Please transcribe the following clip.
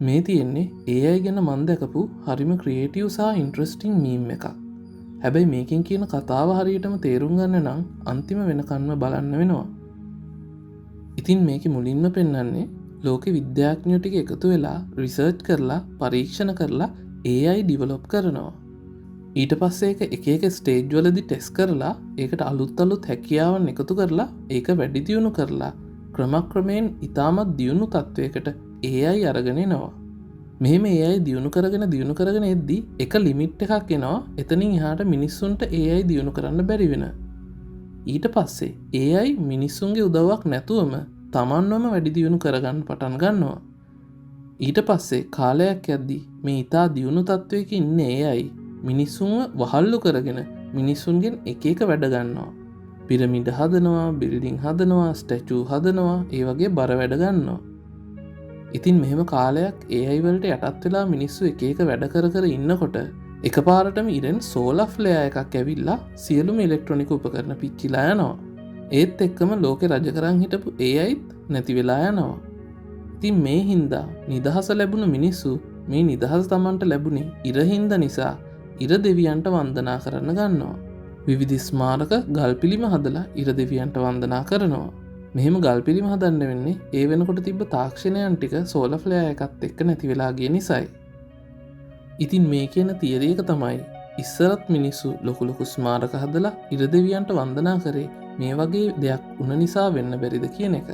මේ තියෙන්නේ AI ගැන මන් දැකපු හරිම ක්‍රියේටිව් සහ ඉන්ට්‍රස්ටිං මීම් එකක්. හැබැයි මේකින් කියන කතාව හරියටම තේරුම් ගන්න නම් අන්තිම වෙනකන්ම බලන්න වෙනවා. ඉතින් මේක මුලින්ම පෙන්වන්නේ ලෝකෙ විද්‍යාඥයෝ ටික එකතු වෙලා රිසර්ච් කරලා පරීක්ෂණ කරලා AI ඩිවලොප් කරනවා. ඊට පස්සේ ඒක එක ස්ටේජ් වලදී ටෙස්ට් කරලා ඒකට අලුත් හැකියාවන් එකතු කරලා ඒක වැඩි දියුණු කරලා ක්‍රමක්‍රමයෙන් ඉතාමත් දියුණු තත්වයකට AI අරගෙන එනවා. මෙහෙම AI දියුණු කරගෙන එද්දී එක ලිමිට් එකක් එනවා. එතනින් එහාට මිනිස්සුන්ට AI දියුණු කරන්න බැරි වෙන. ඊට පස්සේ AI මිනිස්සුන්ගේ උදව්වක් නැතුවම තමන්වම වැඩි දියුණු කරගන්න පටන් ගන්නවා. ඊට පස්සේ කාලයක් යද්දී මේ ඉතා දියුණු තත්වයක ඉන්න AI මිනිස්සුන්ව වහල්ලු කරගෙන මිනිස්සුන්ගෙන් එක වැඩ ගන්නවා. පිරමිඩ හදනවා, බිල්ඩිං හදනවා, ස්ටැචූ හදනවා, ඒ වගේ බර වැඩ ගන්නවා. ඉතින් මෙහෙම කාලයක් AI වලට යටත් වෙලා මිනිස්සු එක වැඩ කර ඉන්නකොට එකපාරටම ඉරෙන් සෝලාර් ෆ්ලෙයාර් එකක් ඇවිල්ලා සියලුම ඉලෙක්ට්‍රොනික උපකරණ පිච්චිලා යනවා. ඒත් එක්කම ලෝකෙ රජ කරන් හිටපු AIත් නැති වෙලා යනවා. ඉතින් මේ හින්දා නිදහස ලැබුණු මිනිස්සු මේ නිදහස තමන්ට ලැබුණේ ඉර හින්දා නිසා ඉර දෙවියන්ට වන්දනා කරන්න ගන්නවා. විවිධ ස්මාරක ගල් පිළිම හදලා ඉර දෙවියන්ට වන්දනා කරනවා. මෙහෙම ගල් පිළිම හදන්න වෙන්නේ ඒ වෙනකොට තිබ්බ තාක්ෂණයන් ටික සෝලාර් ෆ්ලෙයාර් එකත් එක්ක නැති වෙලා ගිය නිසායි. ඉතින් මේ කියන තියරි එක තමයි ඉස්සරත් මිනිස්සු ලොකු ස්මාරක හදලා ඉර දෙවියන්ට වන්දනා කරේ මේ වගේ දෙයක් වුණ නිසා වෙන්න බැරිද කියන එක.